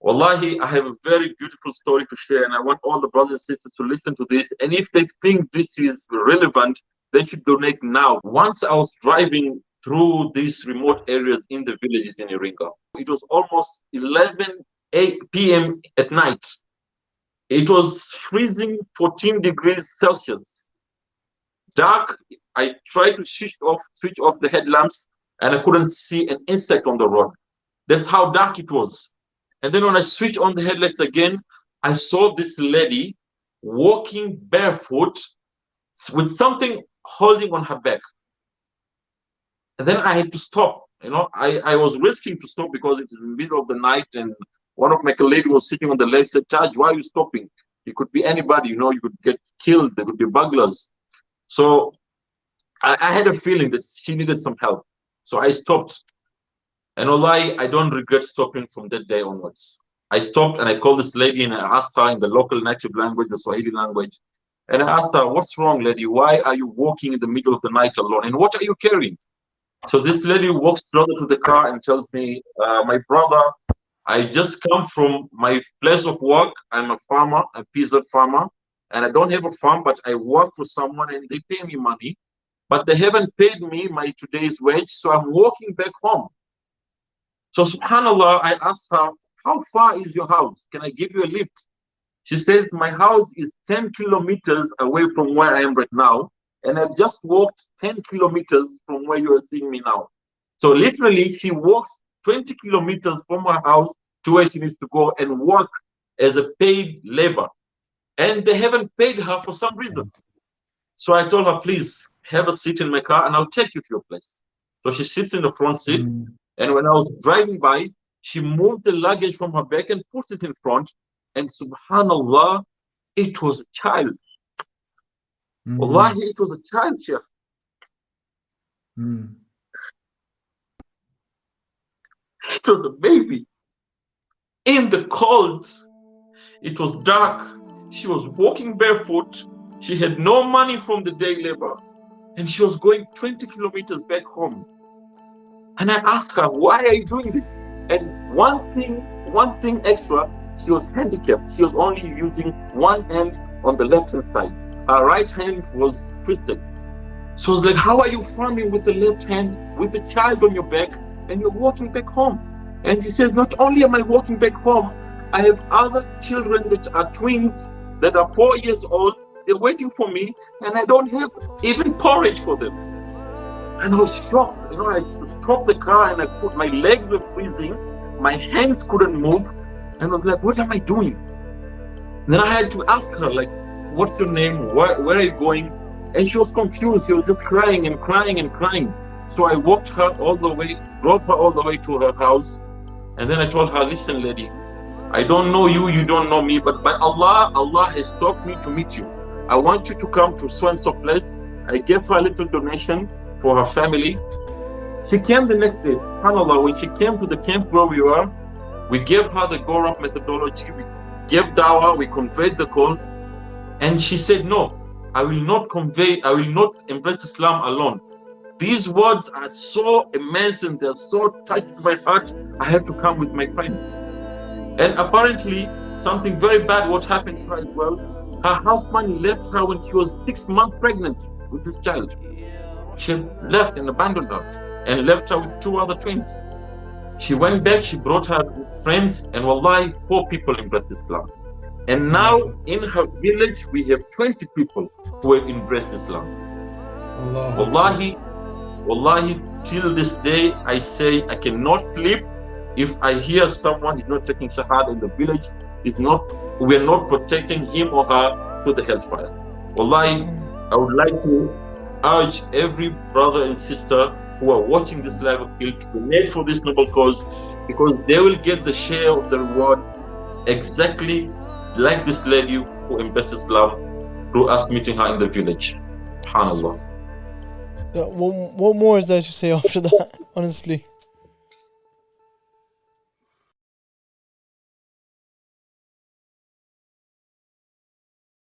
Wallahi, I have a very beautiful story to share, and I want all the brothers and sisters to listen to this. And if they think this is relevant, they should donate now. Once I was driving through these remote areas in the villages in Iringa. It was almost 11 p.m. at night. It was freezing 14 degrees Celsius. Dark. I tried to switch off the headlamps, and I couldn't see an insect on the road. That's how dark it was. And then when I switched on the headlights again, I saw this lady walking barefoot with something holding on her back. And then I had to stop. I was risking to stop because it is in the middle of the night, and one of my colleagues was sitting on the left, said, Taj, why are you stopping? It could be anybody, you could get killed, there could be burglars. So I had a feeling that she needed some help. So I stopped. And wallahi, I don't regret stopping from that day onwards. I stopped and I called this lady and I asked her in the local native language, the Swahili language. And I asked her, what's wrong, lady? Why are you walking in the middle of the night alone? And what are you carrying? So this lady walks closer to the car and tells me, my brother, I just come from my place of work. I'm a farmer, a peasant farmer. And I don't have a farm, but I work for someone and they pay me money. But they haven't paid me my today's wage, so I'm walking back home. So subhanAllah, I asked her, how far is your house? Can I give you a lift? She says, my house is 10 kilometers away from where I am right now. And I've just walked 10 kilometers from where you are seeing me now. So literally, she walks 20 kilometers from her house to where she needs to go and work as a paid labor. And they haven't paid her for some reasons. So I told her, please have a seat in my car and I'll take you to your place. So she sits in the front seat. And when I was driving by, she moved the luggage from her back and puts it in front. And subhanAllah, it was a child. Wallahi, it was a child, Sheikh. It was a baby. In the cold, it was dark. She was walking barefoot. She had no money from the day labor. And she was going 20 kilometers back home. And I asked her, why are you doing this? And one thing extra, she was handicapped. She was only using one hand on the left-hand side. Her right hand was twisted. So I was like, how are you farming with the left hand, with the child on your back, and you're walking back home? And she said, not only am I walking back home, I have other children that are twins, that are 4 years old. They're waiting for me, and I don't have even porridge for them. And I was shocked. I stopped the car and my legs were freezing, my hands couldn't move, and I was like, what am I doing? And then I had to ask her, like, what's your name? Where are you going? And she was confused. She was just crying and crying and crying. So I walked her all the way, drove her all the way to her house. And then I told her, listen, lady, I don't know you, you don't know me, but by Allah, Allah has taught me to meet you. I want you to come to so-and-so place. I gave her a little donation for her family. She came the next day. SubhanAllah, when she came to the camp where we were, we gave her the go-up methodology. We gave Dawah, we conveyed the call. And she said, no, I will not embrace Islam alone. These words are so immense and they're so touched my heart. I have to come with my friends. And apparently, something very bad what happened to her as well. Her house money left her when she was 6 months pregnant with this child. She left and abandoned her and left her with 2 other twins. She went back, she brought her friends, and wallahi, 4 people embraced Islam. And now in her village, we have 20 people who have embraced Islam. Wallahi, till this day, I say I cannot sleep if I hear someone is not taking Shahada in the village, we are not protecting him or her to the hellfire. Wallahi, I would like to urge every brother and sister who are watching this live appeal to donate for this noble cause, because they will get the share of the reward exactly like this lady who embraced Islam through us meeting her in the village. SubhanAllah. What more is there to say after that, honestly?